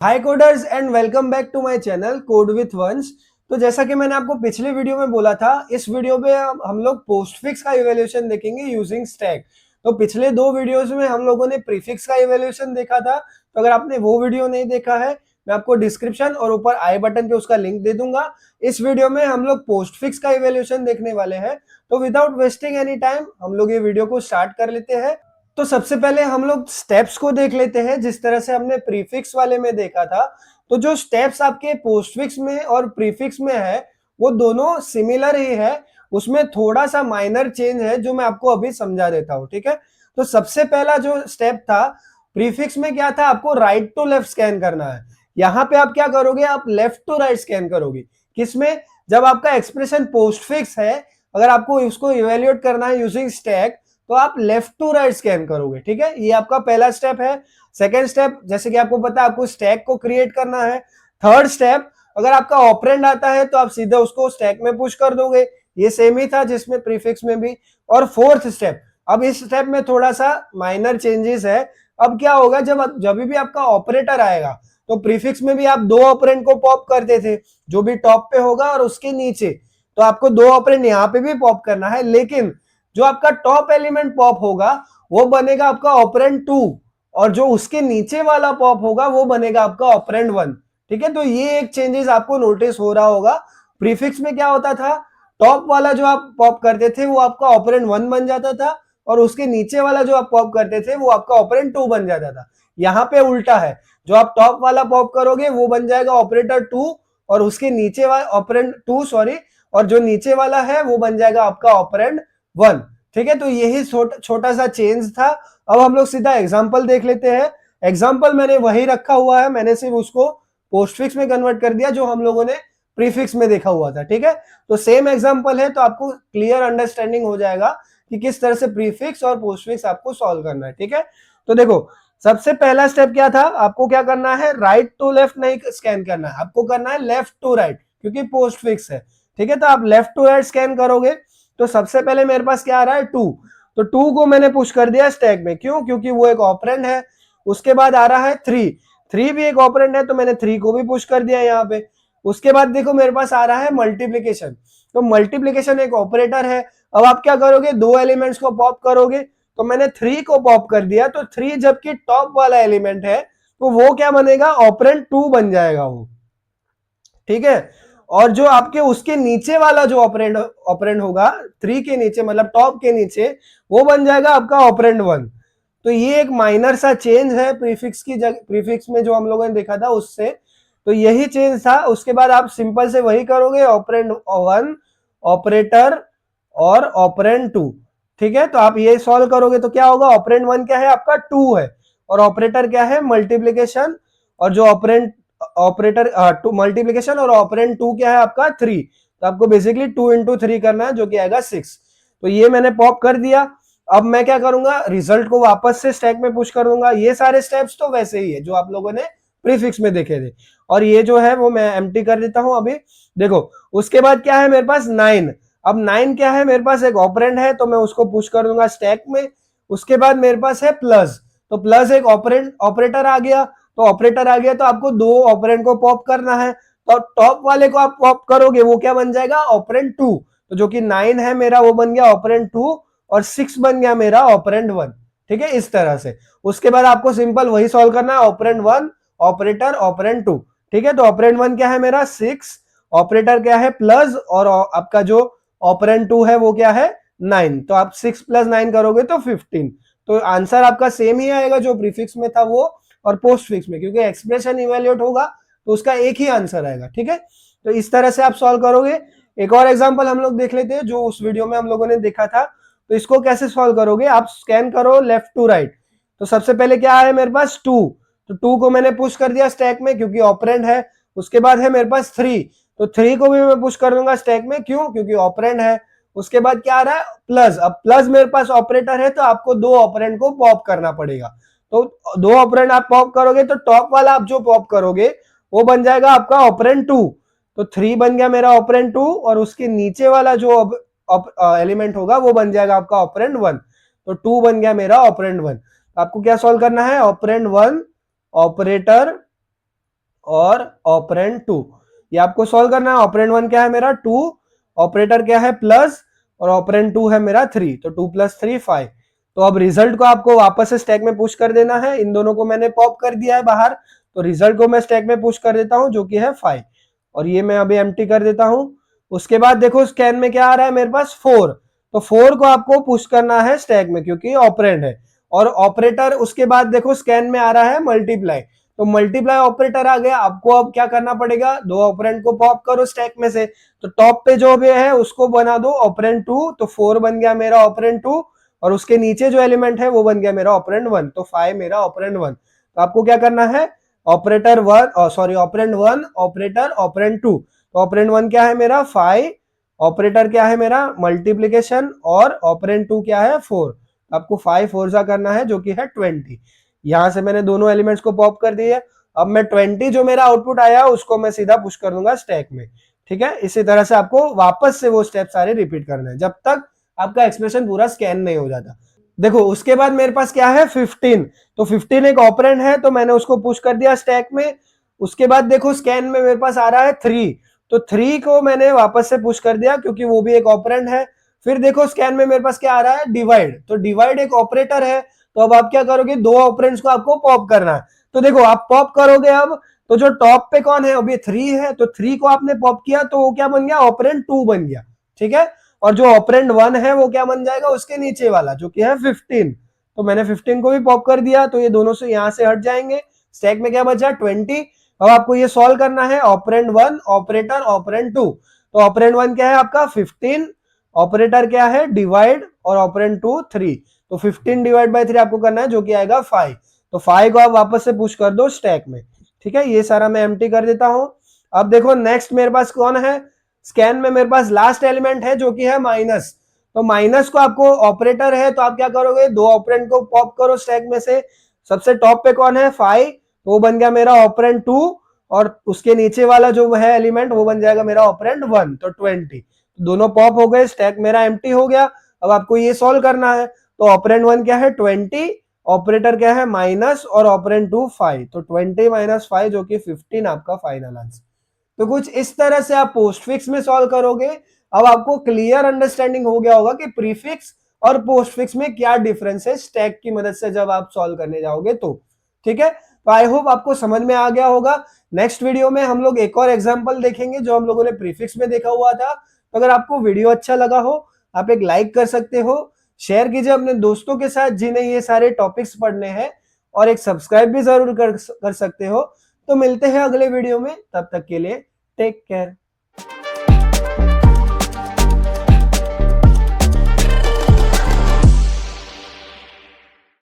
Hi coders and welcome back to my channel code with Vansh. तो जैसा कि मैंने आपको पिछले वीडियो में बोला था, इस वीडियो पे हम लोग पोस्टफिक्स का इवैल्यूएशन देखेंगे यूजिंग स्टैक। तो पिछले दो वीडियोस में हम लोगों ने प्रीफिक्स का इवैल्यूएशन देखा था। तो अगर आपने वो वीडियो नहीं देखा है, मैं आपको डिस्क्रिप्शन और ऊपर आई बटन पे उसका लिंक दे दूंगा। इस वीडियो में हम लोग पोस्टफिक्स का इवैल्यूएशन देखने वाले हैं। तो विदाउट वेस्टिंग एनी टाइम हम लोग ये वीडियो को स्टार्ट कर लेते हैं। तो सबसे पहले हम लोग स्टेप्स को देख लेते हैं, जिस तरह से हमने प्रीफिक्स वाले में देखा था। तो जो स्टेप्स आपके पोस्टफिक्स में और प्रीफिक्स में है, वो दोनों सिमिलर ही है। उसमें थोड़ा सा माइनर चेंज है जो मैं आपको अभी समझा देता हूं, ठीक है। तो सबसे पहला जो स्टेप था प्रीफिक्स में, क्या था, आपको राइट टू लेफ्ट स्कैन करना है। यहां पे आप क्या करोगे, आप लेफ्ट टू राइट स्कैन करोगे। किसमें? जब आपका एक्सप्रेशन पोस्टफिक्स है, अगर आपको उसको इवेल्युएट करना है यूजिंग स्टैक, तो आप लेफ्ट टू राइट स्कैन करोगे, ठीक है। ये आपका पहला स्टेप है। सेकेंड स्टेप, जैसे कि आपको पता है, आपको स्टैक को क्रिएट करना है। थर्ड स्टेप, अगर आपका ऑपरेंड आता है तो आप सीधे उसको स्टैक में पुश कर दोगे। ये सेम ही था जिसमें प्रीफिक्स में भी। और फोर्थ स्टेप, अब इस स्टेप में थोड़ा सा माइनर चेंजेस है। अब क्या होगा, जब भी आपका ऑपरेटर आएगा, तो प्रीफिक्स में भी आप दो ऑपरेंड को पॉप करते थे, जो भी टॉप पे होगा और उसके नीचे। तो आपको दो ऑपरेंड यहाँ पे भी पॉप करना है, लेकिन जो आपका टॉप एलिमेंट पॉप होगा वो बनेगा आपका ऑपरेंड 2, और जो उसके नीचे वाला पॉप होगा वो बनेगा आपका ऑपरेंड 1, ठीक है। तो ये एक चेंजेस आपको नोटिस हो रहा होगा। प्रीफिक्स में क्या होता था, टॉप वाला जो आप पॉप करते थे वो आपका ऑपरेंड 1 बन जाता था, और उसके नीचे वाला जो आप पॉप करते थे वो आपका ऑपरेंड 2 बन जाता था। यहाँ पे उल्टा है, जो आप टॉप वाला पॉप करोगे वो बन जाएगा ऑपरेटर 2, और उसके नीचे वाला ऑपरेंड 2, सॉरी, और जो नीचे वाला है वो बन जाएगा आपका ऑपरेंड 1, ठीक है। तो यही छोटा सा चेंज था। अब हम लोग सीधा एग्जांपल देख लेते हैं। एग्जांपल मैंने वही रखा हुआ है, मैंने सिर्फ उसको पोस्टफिक्स में कन्वर्ट कर दिया जो हम लोगों ने प्रीफिक्स में देखा हुआ था, ठीक है। तो सेम एग्जांपल है, तो आपको क्लियर अंडरस्टैंडिंग हो जाएगा कि किस तरह से प्रीफिक्स और पोस्टफिक्स आपको सॉल्व करना है, ठीक है। तो देखो, सबसे पहला स्टेप क्या था, आपको क्या करना है, राइट टू लेफ्ट नहीं स्कैन करना है, आपको करना है लेफ्ट टू राइट, क्योंकि पोस्टफिक्स है, ठीक है। तो आप लेफ्ट टू राइट स्कैन करोगे। तो सबसे पहले मेरे पास क्या आ रहा है, 2। तो 2 को मैंने पुश कर दिया स्टैक में, क्यों? क्योंकि वो एक ऑपरेंड है। उसके बाद आ रहा है 3, 3 भी एक ऑपरेंड है, तो मैंने 3 को भी पुश कर दिया यहाँ पे। उसके बाद देखो मेरे पास आ रहा है मल्टीप्लीकेशन। तो मल्टीप्लीकेशन एक ऑपरेटर है। अब आप क्या करोगे, दो एलिमेंट्स को पॉप करोगे। तो मैंने 3 को पॉप कर दिया, तो 3 जबकि टॉप वाला एलिमेंट है, तो वो क्या बनेगा, ऑपरेंड 2 बन जाएगा वो, ठीक है। और जो आपके उसके नीचे वाला जो ऑपरेंड ऑपरेंड होगा 3 के नीचे, मतलब टॉप के नीचे, वो बन जाएगा आपका ऑपरेंड 1। तो ये एक माइनर सा चेंज है प्रीफिक्स की जगह, प्रीफिक्स में जो हम लोगों ने देखा था उससे। तो यही चेंज था। उसके बाद आप सिंपल से वही करोगे, ऑपरेंड 1, ऑपरेटर और ऑपरेंड 2, ठीक है। तो आप ये सॉल्व करोगे तो क्या होगा, ऑपरेंड 1 क्या है आपका 2 है, और ऑपरेटर क्या है मल्टीप्लीकेशन, और जो ऑपरेंड ऑपरेटर मल्टीप्लीकेशन और ऑपरेंड 2 क्या है आपका 3। तो आपको बेसिकली 2 इंटू 3 करना है, जो कि आएगा 6। तो ये मैंने पॉप कर दिया। अब मैं क्या करूंगा, रिजल्ट को वापस से स्टैक में पुश कर दूंगा। ये सारे स्टेप्स तो वैसे ही है जो आप लोगों ने प्रीफिक्स में देखे थे, और ये जो है वो मैं एम्प्टी कर देता हूं अभी। देखो, उसके बाद क्या है मेरे पास 9। अब 9 क्या है, मेरे पास एक ऑपरेंड है, तो मैं उसको पुश कर दूंगा स्टैक में। उसके बाद मेरे पास है प्लस, तो प्लस एक ऑपरेंड ऑपरेटर आ गया। तो ऑपरेटर आ गया तो आपको दो ऑपरेंड को पॉप करना है। तो टॉप वाले को आप पॉप करोगे, वो क्या बन जाएगा, ऑपरेंड 2। तो जो कि 9 है मेरा, वो बन गया ऑपरेंड 2, और 6 बन गया मेरा ऑपरेंड 1, ठीक है, इस तरह से। उसके बाद आपको सिंपल वही सॉल्व करना है, ऑपरेंड 1, ऑपरेटर, ऑपरेंड 2, ठीक है। तो ऑपरेंड 1 क्या है मेरा 6, ऑपरेटर क्या है प्लस, और आपका जो ऑपरेंड 2 है वो क्या है 9। तो आप 6 प्लस 9 करोगे तो 15। तो आंसर आपका सेम ही आएगा जो प्रीफिक्स में था वो और पोस्टफिक्स में, क्योंकि एक्सप्रेशन इवेल्युएट होगा तो उसका एक ही आंसर आएगा, ठीक है। तो इस तरह से आप सॉल्व करोगे। एक और एग्जांपल हम लोग देख लेते हैं जो उस वीडियो में हम लोगों ने देखा था। तो इसको कैसे सॉल्व करोगे, आप स्कैन करो लेफ्ट टू राइट। तो सबसे पहले क्या है मेरे पास 2, तो 2 को मैंने पुश कर दिया स्टैक में क्योंकि ऑपरेंड है। उसके बाद है मेरे पास 3, तो 3 को भी मैं पुश कर दूंगा स्टैक में, क्यों? क्योंकि ऑपरेंड है। उसके बाद क्या आ रहा है प्लस, अब प्लस मेरे पास ऑपरेटर है, तो आपको दो ऑपरेंड को पॉप करना पड़ेगा। तो दो ऑपरेंड आप पॉप करोगे तो टॉप वाला आप जो पॉप करोगे वो बन जाएगा आपका ऑपरेंड 2। तो 3 बन गया मेरा ऑपरेंड 2, और उसके नीचे वाला जो एलिमेंट होगा वो बन जाएगा आपका ऑपरेंड 1। तो 2 बन गया मेरा ऑपरेंड 1। आपको क्या सॉल्व करना है, ऑपरेंड 1, ऑपरेटर और ऑपरेंड 2। ये आपको सॉल्व करना है। ऑपरेंड 1 क्या है मेरा 2, ऑपरेटर क्या है प्लस, और ऑपरेंड 2 है मेरा 3, तो 2 + 3 5। तो अब रिजल्ट को आपको वापस से स्टैक में पुश कर देना है। इन दोनों को मैंने पॉप कर दिया है बाहर, तो रिजल्ट को मैं स्टैक में पुश कर देता हूं जो कि है 5, और ये मैं अभी एम्प्टी कर देता हूं। उसके बाद देखो स्कैन में क्या आ रहा है मेरे पास 4, तो 4 को आपको पुश करना है स्टैक में क्योंकि ऑपरेंड है। और ऑपरेटर उसके बाद देखो स्कैन में आ रहा है मल्टीप्लाई, तो मल्टीप्लाई ऑपरेटर आ गया। आपको अब क्या करना पड़ेगा, दो ऑपरेंड को पॉप करो स्टैक में से, तो टॉप पे जो भी है उसको बना दो ऑपरेंड 2, तो 4 बन गया मेरा ऑपरेंड 2, और उसके नीचे जो एलिमेंट है वो बन गया मेरा ऑपरेंड 1, तो 5 मेरा ऑपरेंड 1। तो आपको क्या करना है, operator 1 sorry operand 1 operator operand 2, तो ऑपरेंड 1 क्या है मेरा 5, ऑपरेटर क्या है मेरा मल्टीप्लीकेशन, और ऑपरेंड 2 क्या है 4। आपको 5 4 करना है जो कि है 20। यहां से मैंने दोनों एलिमेंट्स को पॉप कर दिए। अब मैं 20 जो मेरा आउटपुट आया उसको मैं सीधा पुश कर दूंगा स्टैक में। ठीक है, इसी तरह से आपको वापस से वो स्टेप सारे रिपीट करने हैं जब तक आपका एक्सप्रेशन पूरा स्कैन नहीं हो जाता। देखो उसके बाद मेरे पास क्या है 15, तो 15 एक ऑपरेंड है तो मैंने उसको पुश कर दिया स्टैक में। उसके बाद देखो स्कैन में मेरे पास आ रहा है 3, तो 3 को मैंने वापस से पुश कर दिया क्योंकि वो भी एक ऑपरेंड है। फिर देखो स्कैन में मेरे पास क्या आ रहा है डिवाइड, तो डिवाइड एक ऑपरेटर है, तो अब आप क्या करोगे, दो ऑपरेंड्स को आपको पॉप करना है। तो देखो आप पॉप करोगे अब, तो जो टॉप पे कौन है, अभी 3 है, तो 3 को आपने पॉप किया तो वो क्या बन गया, ऑपरेंड 2 बन गया। ठीक है, और जो ऑपरेंड 1 है वो क्या बन जाएगा, उसके नीचे वाला जो कि है 15, तो मैंने 15 को भी पॉप कर दिया, तो ये दोनों से यहां से हट जाएंगे। स्टैक में क्या बचा 20। अब आपको ये सॉल्व करना है, ऑपरेंड 1 ऑपरेटर ऑपरेंड 2, तो ऑपरेंड 1 क्या है आपका 15, ऑपरेटर क्या है डिवाइड, और ऑपरेंड 2 3, तो 15 डिवाइड बाय 3 आपको करना है जो कि आएगा 5। तो 5 को आप वापस से पुश कर दो स्टैक में। ठीक है, ये सारा मैं एम्प्टी कर देता हूं। अब देखो नेक्स्ट मेरे पास कौन है, स्कैन में मेरे पास लास्ट एलिमेंट है जो कि है माइनस, तो माइनस को आपको ऑपरेटर है तो आप क्या करोगे, दो ऑपरेंड को पॉप करो स्टैक में से। सबसे टॉप पे कौन है 5, तो वो बन गया मेरा ऑपरेंड 2, और उसके नीचे वाला जो है एलिमेंट वो बन जाएगा मेरा ऑपरेंड 1, तो 20। दोनों पॉप हो गए, स्टैक मेरा एम्प्टी हो गया। अब आपको ये सॉल्व करना है, तो ऑपरेंड 1 क्या है 20, ऑपरेटर क्या है माइनस, और ऑपरेंड 2 5, तो 20 - 5 जो कि 15 आपका फाइनल आंसर। तो कुछ इस तरह से आप पोस्टफिक्स में सॉल्व करोगे। अब आपको क्लियर अंडरस्टैंडिंग हो गया होगा कि प्रीफिक्स और पोस्टफिक्स में क्या डिफरेंस है स्टैक की मदद से जब आप सॉल्व करने जाओगे तो। ठीक है, तो आई होप आपको समझ में आ गया होगा। नेक्स्ट वीडियो में हम लोग एक और एग्जांपल देखेंगे जो हम लोगों ने प्रीफिक्स में देखा हुआ था। तो अगर आपको वीडियो अच्छा लगा हो, आप एक लाइक कर सकते हो, शेयर कीजिए अपने दोस्तों के साथ जिन्हें ये सारे टॉपिक्स पढ़ने हैं, और एक सब्सक्राइब भी जरूर कर सकते हो। तो मिलते हैं अगले वीडियो में, तब तक के लिए टेक केयर।